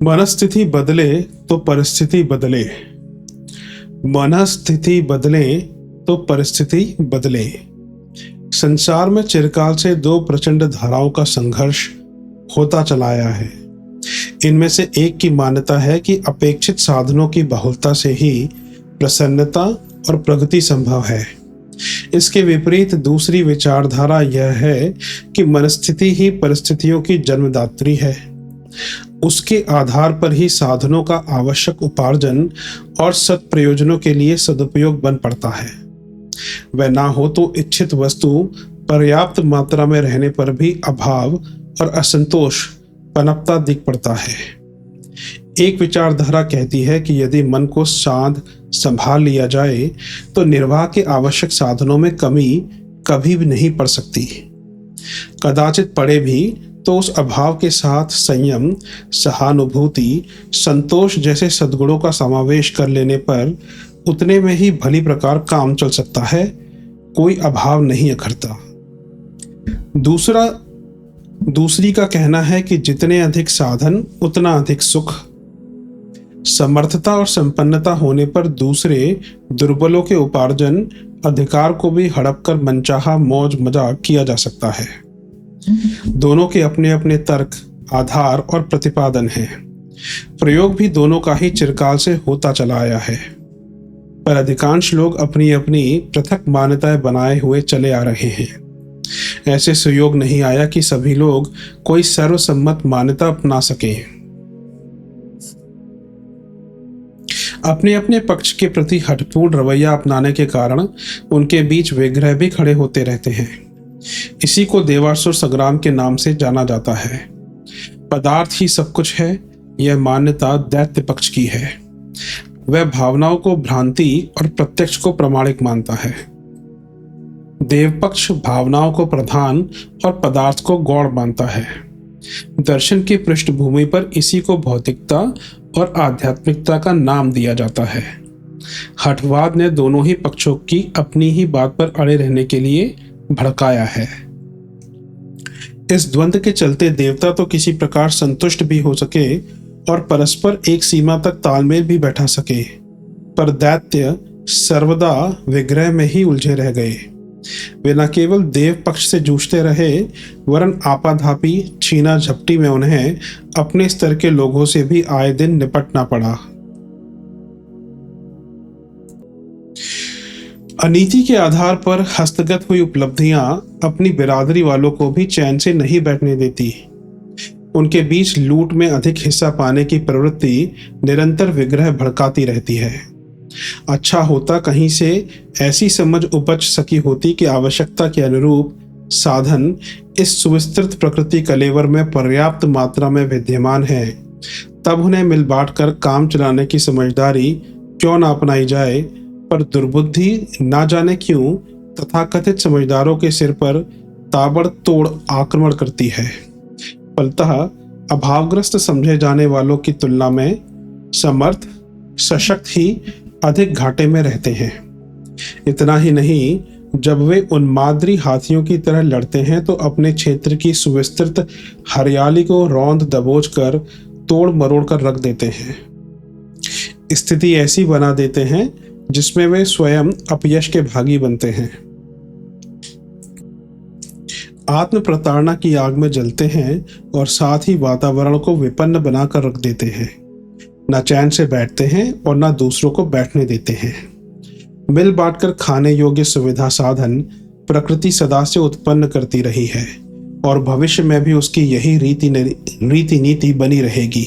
मनस्थिति बदले तो परिस्थिति बदले। मनस्थिति बदले तो परिस्थिति बदले। संसार में चिरकाल से दो प्रचंड धाराओं का संघर्ष होता चला आया है। इनमें से एक की मान्यता है कि अपेक्षित साधनों की बहुलता से ही प्रसन्नता और प्रगति संभव है। इसके विपरीत दूसरी विचारधारा यह है कि मनस्थिति ही परिस्थितियों की जन्मदात्री है। उसके आधार पर ही साधनों का आवश्यक उपार्जन और सत्प्रयोजनों के लिए सदुपयोग बन पड़ता है। वह ना हो तो इच्छित वस्तु पर्याप्त मात्रा में रहने पर भी अभाव और असंतोष पनपता दिख पड़ता है। एक विचारधारा कहती है कि यदि मन को शांत संभाल लिया जाए तो निर्वाह के आवश्यक साधनों में कमी कभी भी नहीं पड़ सकती। कदाचित पड़े भी तो उस अभाव के साथ संयम, सहानुभूति, संतोष जैसे सद्गुणों का समावेश कर लेने पर उतने में ही भली प्रकार काम चल सकता है, कोई अभाव नहीं अखरता। दूसरी का कहना है कि जितने अधिक साधन उतना अधिक सुख। समर्थता और संपन्नता होने पर दूसरे दुर्बलों के उपार्जन अधिकार को भी हड़प कर मनचाहा मौज मजाक किया जा सकता है। दोनों के अपने अपने तर्क, आधार और प्रतिपादन हैं। प्रयोग भी दोनों का ही चिरकाल से होता चला आया है, पर अधिकांश लोग अपनी अपनी पृथक मान्यताएं बनाए हुए चले आ रहे हैं। ऐसे सुयोग नहीं आया कि सभी लोग कोई सर्वसम्मत मान्यता अपना सकें। अपने अपने पक्ष के प्रति हठपूर्ण रवैया अपनाने के कारण उनके बीच विग्रह भी खड़े होते रहते हैं। इसी को देवासुर संग्राम के नाम से जाना जाता है। पदार्थ ही सब कुछ है, यह मान्यता दैत्य पक्ष की है। वह भावनाओं को भ्रांति और प्रत्यक्ष को प्रामाणिक मानता है। देवपक्ष भावनाओं को प्रधान और पदार्थ को गौण मानता है। दर्शन की पृष्ठभूमि पर इसी को भौतिकता और आध्यात्मिकता का नाम दिया जाता है। हठवाद ने दोनों ही पक्षों की अपनी ही बात पर अड़े रहने के लिए भड़काया है। इस द्वंद्व के चलते देवता तो किसी प्रकार संतुष्ट भी हो सके और परस्पर एक सीमा तक तालमेल भी बैठा सके, पर दैत्य सर्वदा विग्रह में ही उलझे रह गए। वे न केवल देव पक्ष से जूझते रहे, वरन आपाधापी छीना झपटी में उन्हें अपने स्तर के लोगों से भी आए दिन निपटना पड़ा। अनीति के आधार पर हस्तगत हुई उपलब्धियां अपनी बिरादरी वालों को भी चैन से नहीं बैठने देती। उनके बीच लूट में अधिक हिस्सा पाने की प्रवृत्ति निरंतर विग्रह भड़काती रहती है। अच्छा होता कहीं से ऐसी समझ उपज सकी होती कि आवश्यकता के अनुरूप साधन इस सुविस्तृत प्रकृति कलेवर में पर्याप्त मात्रा में विद्यमान है, तब उन्हें मिल बांट कर काम चलाने की समझदारी क्यों न अपनाई जाए। पर दुर्बुद्धि ना जाने क्यों तथाकथित समझदारों के सिर पर ताबड़तोड़ आक्रमण करती है। फलतः अभावग्रस्त समझे जाने वालों की तुलना में समर्थ, सशक्त ही अधिक घाटे में रहते हैं। इतना ही नहीं, जब वे उन्मादी हाथियों की तरह लड़ते हैं तो अपने क्षेत्र की सुविस्तृत हरियाली को रौंद दबोच कर तोड़ मरोड़ कर रख देते हैं। स्थिति ऐसी बना देते हैं जिसमें वे स्वयं अपयश के भागी बनते हैं। आत्म प्रताड़ना की आग में जलते हैं और साथ ही वातावरण को विपन्न बनाकर रख देते हैं। न चैन से बैठते हैं और न दूसरों को बैठने देते हैं। मिल बांटकर खाने योग्य सुविधा साधन प्रकृति सदा से उत्पन्न करती रही है और भविष्य में भी उसकी यही रीति नीति बनी रहेगी।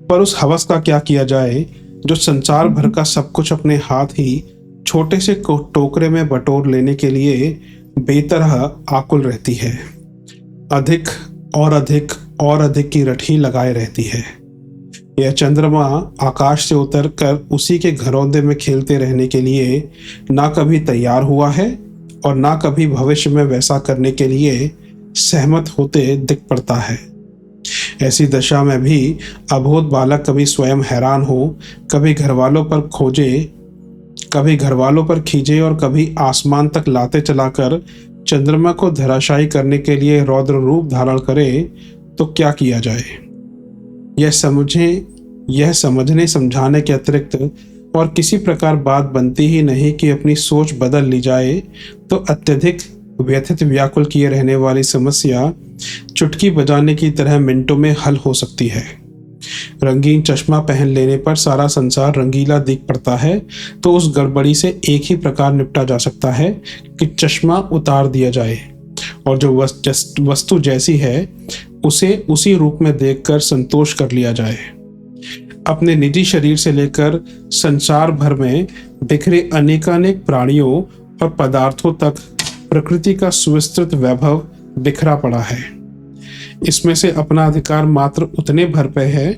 पर उस हवस का क्या किया जाए जो संसार भर का सब कुछ अपने हाथ ही छोटे से टोकरे में बटोर लेने के लिए बेतरह आकुल रहती है। अधिक और अधिक और अधिक की रठी लगाए रहती है। यह चंद्रमा आकाश से उतरकर उसी के घरौंदे में खेलते रहने के लिए ना कभी तैयार हुआ है और ना कभी भविष्य में वैसा करने के लिए सहमत होते दिख पड़ता है। ऐसी दशा में भी अबोध बालक कभी स्वयं हैरान हो, कभी घरवालों पर खींचे और कभी आसमान तक लाते चलाकर चंद्रमा को धराशायी करने के लिए रौद्र रूप धारण करे, तो क्या किया जाए। यह समझने समझाने के अतिरिक्त और किसी प्रकार बात बनती ही नहीं कि अपनी सोच बदल ली जाए, तो अत्यधिक व्यथित व्याकुल किए रहने वाली समस्या चुटकी बजाने की तरह मिनटों में हल हो सकती है। रंगीन चश्मा पहन लेने पर सारा संसार रंगीला दिख पड़ता है, तो उस गड़बड़ी से एक ही प्रकार निपटा जा सकता है कि चश्मा उतार दिया जाए और जो वस्तु जैसी है उसे उसी रूप में देखकर संतोष कर लिया जाए। अपने निजी शरीर से लेकर संसार भर में बिखरे अनेकानेक प्राणियों और पदार्थों तक प्रकृति का सुविस्तृत वैभव बिखरा पड़ा है। इसमें से अपना अधिकार मात्र उतने भर पे है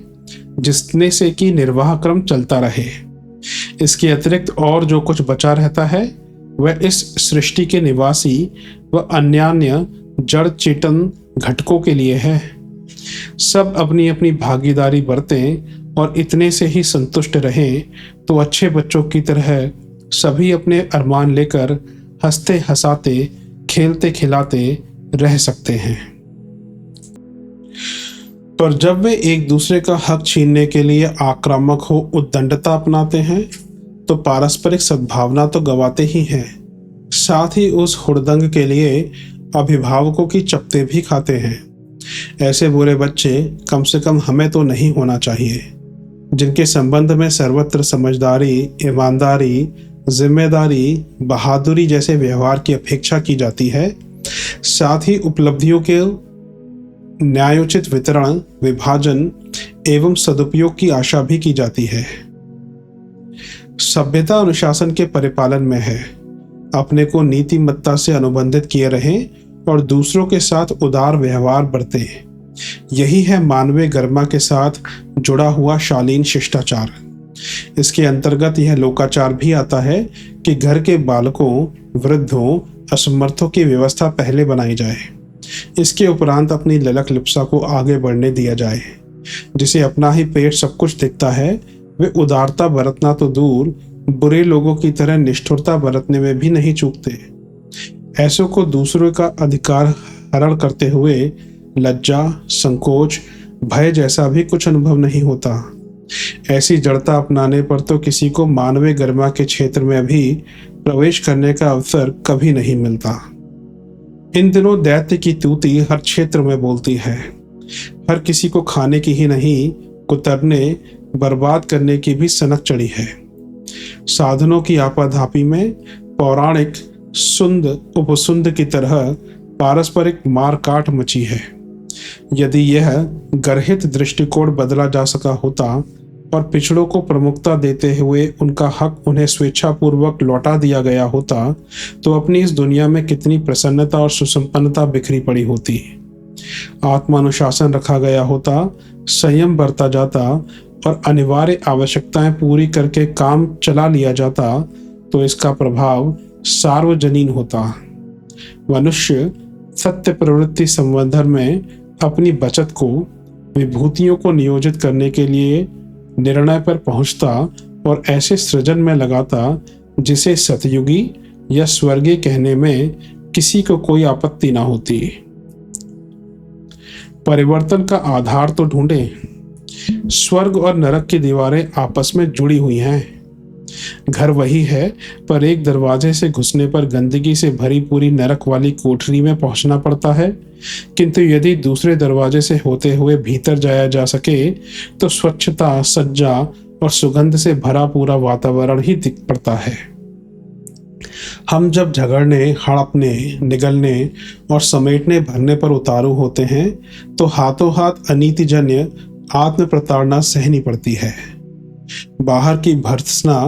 जितने से कि निर्वाह क्रम चलता रहे। इसके अतिरिक्त और जो कुछ बचा रहता है वह इस सृष्टि के निवासी व अन्यान्य जड़ चेतन घटकों के लिए है। सब अपनी अपनी भागीदारी बरतें और इतने से ही संतुष्ट रहें, तो अच्छे बच्चों की तरह सभी अपने अरमान लेकर हंसते हंसाते खेलते खिलाते रह सकते हैं। पर जब वे एक दूसरे का हक छीनने के लिए आक्रामक हो उद्दंडता अपनाते हैं, तो पारस्परिक सद्भावना तो गवाते ही हैं, साथ ही उस हुड़दंग के लिए अभिभावकों की चपते भी खाते हैं। ऐसे बुरे बच्चे कम से कम हमें तो नहीं होना चाहिए, जिनके संबंध में सर्वत्र समझदारी, ईमानदारी, जिम्मेदारी, बहादुरी जैसे व्यवहार की अपेक्षा की जाती है, साथ ही उपलब्धियों के न्यायोचित वितरण, विभाजन एवं सदुपयोग की आशा भी की जाती है। सभ्यता अनुशासन के परिपालन में है। अपने को नीतिमत्ता से अनुबंधित किए रहें और दूसरों के साथ उदार व्यवहार बरतें। यही है मानवीय गरिमा के साथ जुड़ा हुआ शालीन शिष्टाचार। इसके अंतर्गत यह लोकाचार भी आता है कि घर के बालकों, वृद्धों, असमर्थों की व्यवस्था पहले बनाई जाए। इसके उपरांत अपनी ललक लिप्सा को आगे बढ़ने दिया जाए। जिसे अपना ही पेट सब कुछ दिखता है, वे उदारता बरतना तो दूर, बुरे लोगों की तरह निष्ठुरता बरतने में भी नहीं चूकते। ऐसों को दूसरों का अधिकार हरण करते हुए लज्जा, संकोच, भय जैसा भी कुछ अनुभव नहीं होता। ऐसी जड़ता अपनाने पर तो किसी को मानवीय गरिमा के क्षेत्र में भी प्रवेश करने का अवसर कभी नहीं मिलता। इन दिनों दैत्य की तूती हर क्षेत्र में बोलती है। हर किसी को खाने की ही नहीं, कुतरने, बर्बाद करने की भी सनक चढ़ी है। साधनों की आपाधापी में पौराणिक सुंद उपसुंद की तरह पारस्परिक मारकाट मची है। यदि यह गर्हित दृष्टिकोण बदला जा सका होता और पिछड़ों को प्रमुखता देते हुए उनका हक उन्हें स्वेच्छापूर्वक लौटा दिया गया होता, तो अपनी इस दुनिया में कितनी प्रसन्नता और सुसंपन्नता बिखरी पड़ी होती। आत्मानुशासन रखा गया होता, संयम बरता जाता और अनिवार्य आवश्यकताएं पूरी करके काम चला लिया जाता, तो इसका प्रभाव सार्वजनीन होता। मनुष्य सत्य प्रवृत्ति संवर्धन में अपनी बचत को विभूतियों को नियोजित करने के लिए निर्णय पर पहुंचता और ऐसे सृजन में लगाता जिसे सतयुगी या स्वर्गीय कहने में किसी को कोई आपत्ति ना होती। परिवर्तन का आधार तो ढूंढें। स्वर्ग और नरक की दीवारें आपस में जुड़ी हुई हैं। घर वही है, पर एक दरवाजे से घुसने पर गंदगी से भरी पूरी नरक वाली कोठरी में पहुंचना पड़ता है, किंतु यदि दूसरे दरवाजे से होते हुए भीतर जाया जा सके तो स्वच्छता, सज्जा और सुगंध से भरा पूरा वातावरण ही दिख पड़ता है। हम जब झगड़ने, हड़पने, निगलने और समेटने भरने पर उतारू होते हैं, तो हाथों हाथ अनीतिजन्य आत्म प्रताड़ना सहनी पड़ती है। बाहर की भर्त्सना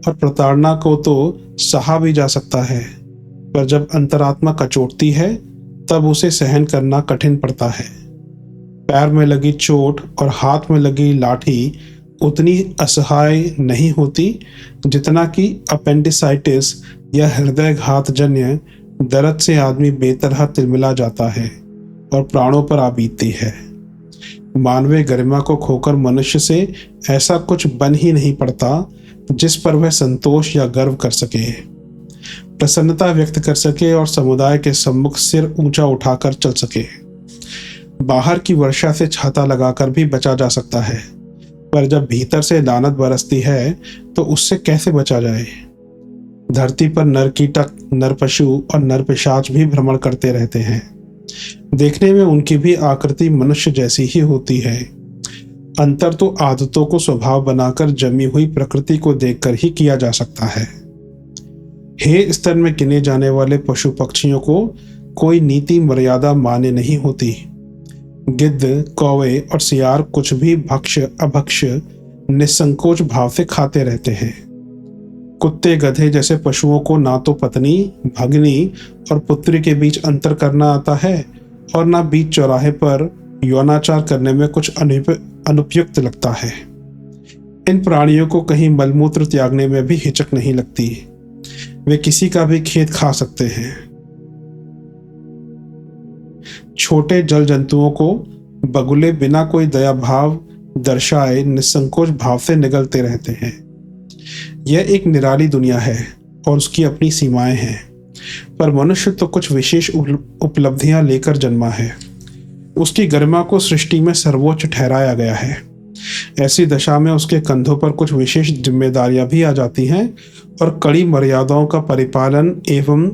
और प्रताड़ना को तो सहा भी जा सकता है, पर जब अंतरात्मा कचोटती है तब उसे सहन करना कठिन पड़ता है। पैर में लगी चोट और हाथ में लगी लाठी उतनी असहाय नहीं होती जितना कि अपेंडिसाइटिस या हृदयघात जन्य दर्द से आदमी बेतरह तिलमिला जाता है और प्राणों पर आ बीतती है। मानवीय गरिमा को खोकर मनुष्य से ऐसा कुछ बन ही नहीं पड़ता जिस पर वह संतोष या गर्व कर सके, प्रसन्नता व्यक्त कर सके और समुदाय के सम्मुख सिर ऊंचा उठाकर चल सके। बाहर की वर्षा से छाता लगाकर भी बचा जा सकता है, पर जब भीतर से लानत बरसती है तो उससे कैसे बचा जाए। धरती पर नर कीटक, नर पशु और नर पिशाच भी भ्रमण करते रहते हैं। देखने में उनकी भी आकृति मनुष्य जैसी ही होती है। अंतर तो आदतों को स्वभाव बनाकर जमी हुई प्रकृति को देखकर ही किया जा सकता है। हे स्तर में गिने जाने वाले पशु पक्षियों को कोई नीति मर्यादा मान्य नहीं होती। गिद्ध, कौवे और सियार कुछ भी भक्ष अभक्ष निसंकोच भाव से खाते रहते हैं। कुत्ते, गधे जैसे पशुओं को ना तो पत्नी, भगनी और पुत्री के बीच अंतर करना आता है और ना बीच चौराहे पर यौनाचार करने में कुछ अनुपयुक्त लगता है। इन प्राणियों को कहीं मलमूत्र त्यागने में भी हिचक नहीं लगती। वे किसी का भी खेत खा सकते हैं। छोटे जल जंतुओं को बगुले बिना कोई दया भाव दर्शाए निसंकोच भाव से निगलते रहते हैं। यह एक निराली दुनिया है और उसकी अपनी सीमाएं हैं, पर मनुष्य तो कुछ विशेष उपलब्धियां लेकर जन्मा है। उसकी गरिमा को सृष्टि में सर्वोच्च ठहराया गया है। ऐसी दशा में उसके कंधों पर कुछ विशेष जिम्मेदारियां भी आ जाती हैं और कड़ी मर्यादाओं का परिपालन एवं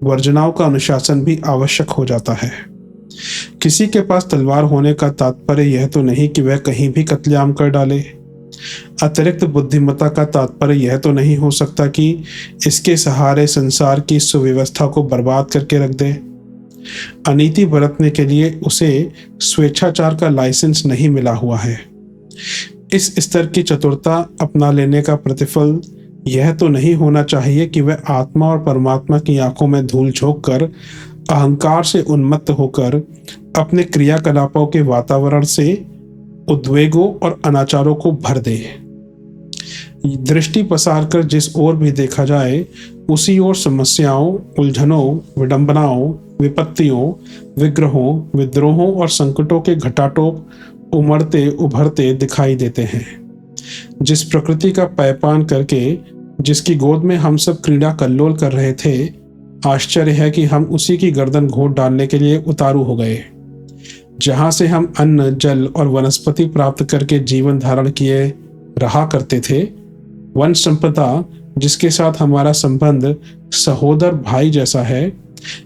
वर्जनाओं का अनुशासन भी आवश्यक हो जाता है। किसी के पास तलवार होने का तात्पर्य यह तो नहीं कि वह कहीं भी कत्लेआम कर डाले। अतिरिक्त बुद्धिमत्ता का तात्पर्य यह तो नहीं हो सकता कि इसके सहारे संसार की सुव्यवस्था को बर्बाद करके रख दे। अनीति बरतने के लिए उसे स्वेच्छाचार का लाइसेंस नहीं मिला हुआ है। इस स्तर की चतुरता अपना लेने का प्रतिफल यह तो नहीं होना चाहिए कि वह आत्मा और परमात्मा की आंखों में धूल झोंक कर अहंकार से उन्मत्त होकर अपने क्रियाकलापों के वातावरण से उद्वेगों और अनाचारों को भर दे। दृष्टि पसार कर जिस ओर भी देखा जाए उसी ओर समस्याओं, उलझनों, विडंबनाओं, विपत्तियों, विग्रहों, विद्रोहों और संकटों के घटाटोप उमड़ते उभरते दिखाई देते हैं। जिस प्रकृति का पैपान करके जिसकी गोद में हम सब क्रीड़ा कल्लोल कर रहे थे, आश्चर्य है कि हम उसी की गर्दन घोंट डालने के लिए उतारू हो गए। जहां से हम अन्न, जल और वनस्पति प्राप्त करके जीवन धारण किए रहा करते थे, वन संपदा जिसके साथ हमारा संबंध सहोदर भाई जैसा है,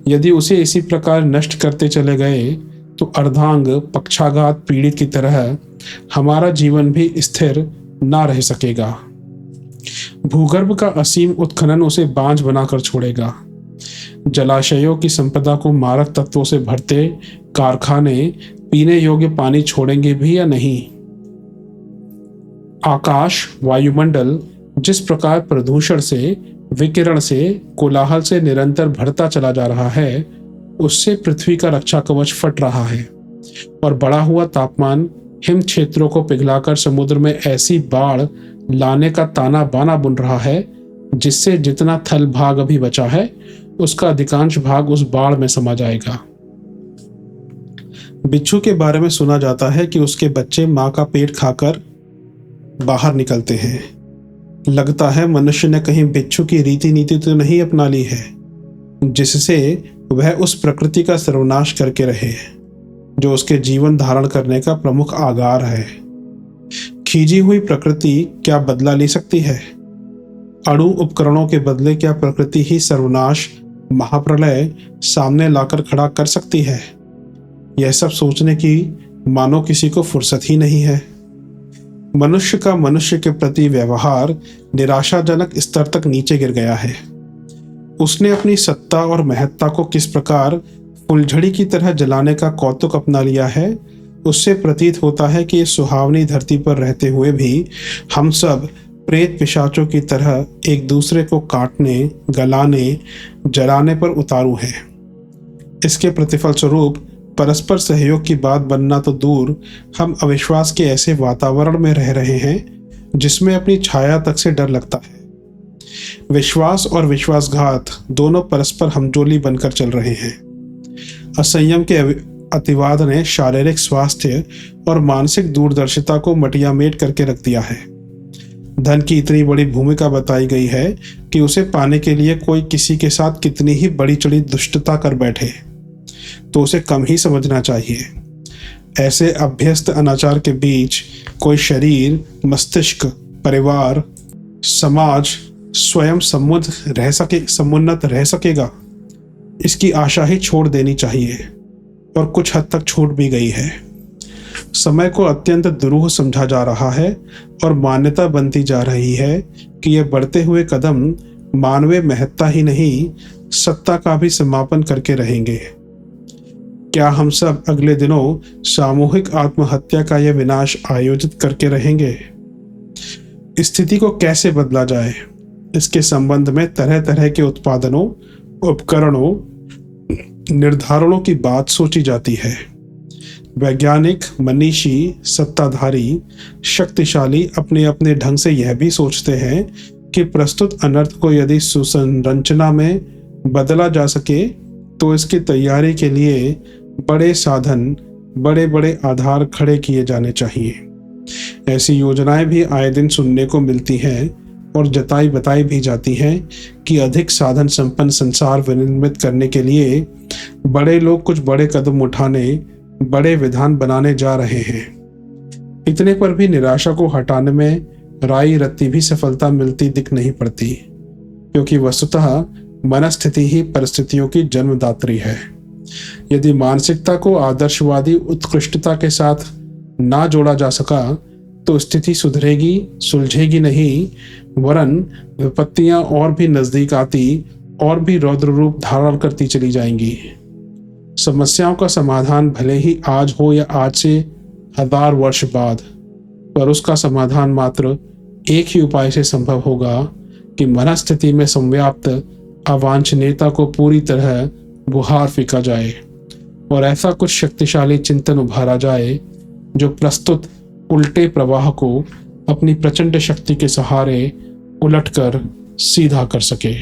यदि उसे इसी प्रकार नष्ट करते चले गए तो अर्धांग पक्षाघात पीड़ित की तरह हमारा जीवन भी स्थिर ना रह सकेगा। भूगर्भ का असीम उत्खनन उसे बांझ बनाकर छोड़ेगा। जलाशयों की संपदा को मारक तत्वों से भरते कारखाने पीने योग्य पानी छोड़ेंगे भी या नहीं। आकाश, वायुमंडल जिस प्रकार प्रदूषण से, विकिरण से, कोलाहल से निरंतर भरता चला जा रहा है, उससे पृथ्वी का रक्षा कवच फट रहा है और बढ़ा हुआ तापमान हिम क्षेत्रों को पिघलाकर समुद्र में ऐसी बाढ़ लाने का ताना बाना बुन रहा है जिससे जितना थल भाग अभी बचा है उसका अधिकांश भाग उस बाढ़ में समा जाएगा। बिच्छू के बारे में सुना जाता है कि उसके बच्चे मां का पेट खाकर बाहर निकलते हैं। लगता है मनुष्य ने कहीं बिच्छू की रीति नीति तो नहीं अपना ली है जिससे वह उस प्रकृति का सर्वनाश करके रहे जो उसके जीवन धारण करने का प्रमुख आधार है। खींची हुई प्रकृति क्या बदला ले सकती है? अणु उपकरणों के बदले क्या प्रकृति ही सर्वनाश, महाप्रलय सामने लाकर खड़ा कर सकती है? यह सब सोचने की मानो किसी को फुर्सत ही नहीं है। मनुष्य का मनुष्य के प्रति व्यवहार निराशाजनक स्तर तक नीचे गिर गया है। उसने अपनी सत्ता और महत्ता को किस प्रकार फुलझड़ी की तरह जलाने का कौतुक अपना लिया है, उससे प्रतीत होता है कि इस सुहावनी धरती पर रहते हुए भी हम सब प्रेत पिशाचों की तरह एक दूसरे को काटने, गलाने, जलाने पर उतारू हैं। इसके प्रतिफल स्वरूप परस्पर सहयोग की बात बनना तो दूर, हम अविश्वास के ऐसे वातावरण में रह रहे हैं जिसमें अपनी छाया तक से डर लगता है। विश्वास और विश्वासघात दोनों परस्पर हमजोली बनकर चल रहे हैं। असंयम के अतिवाद ने शारीरिक स्वास्थ्य और मानसिक दूरदर्शिता को मटियामेट करके रख दिया है। धन की इतनी बड़ी भूमिका बताई गई है कि उसे पाने के लिए कोई किसी के साथ कितनी ही बड़ी चढ़ी दुष्टता कर बैठे तो उसे कम ही समझना चाहिए। ऐसे अभ्यस्त अनाचार के बीच कोई शरीर, मस्तिष्क, परिवार, समाज स्वयं समुन्नत रह सकेगा? इसकी आशा ही छोड़ देनी चाहिए, और कुछ हद तक छूट भी गई है। समय को अत्यंत दुरूह समझा जा रहा है और मान्यता बनती जा रही है कि यह बढ़ते हुए कदम मानवीय महत्ता ही नहीं, सत्ता का भी समापन करके रहेंगे। क्या हम सब अगले दिनों सामूहिक आत्महत्या का यह विनाश आयोजित करके रहेंगे? स्थिति को कैसे बदला जाए, इसके संबंध में तरह तरह के उत्पादनों, उपकरणों, निर्धारणों की बात सोची जाती है। वैज्ञानिक, मनीषी, सत्ताधारी, शक्तिशाली अपने अपने ढंग से यह भी सोचते हैं कि प्रस्तुत अनर्थ को यदि सुसंरचना में बदला जा सके तो इसकी तैयारी के लिए बड़े साधन, बड़े बड़े आधार खड़े किए जाने चाहिए। ऐसी योजनाएं भी आए दिन सुनने को मिलती हैं और जताई बताई भी जाती हैं कि अधिक साधन संपन्न संसार विनिर्मित करने के लिए बड़े लोग कुछ बड़े कदम उठाने, बड़े विधान बनाने जा रहे हैं। इतने पर भी निराशा को हटाने में राई रत्ती भी सफलता मिलती दिख नहीं पड़ती, क्योंकि वस्तुतः मनस्थिति ही परिस्थितियों की जन्मदात्री है। यदि मानसिकता को आदर्शवादी उत्कृष्टता के साथ ना जोड़ा जा सका तो स्थिति सुधरेगी, सुलझेगी नहीं, वरन विपत्तियां और भी नजदीक आती और भी रौद्र रूप धारण करती चली जाएंगी। समस्याओं का समाधान भले ही आज हो या आज से 1000 वर्ष बाद, पर उसका समाधान मात्र एक ही उपाय से संभव होगा कि मनस्थिति में संव्याप्त अवांछनीयता को पूरी तरह बुहार फेंका जाए और ऐसा कुछ शक्तिशाली चिंतन उभारा जाए जो प्रस्तुत उल्टे प्रवाह को अपनी प्रचंड शक्ति के सहारे उलटकर सीधा कर सके।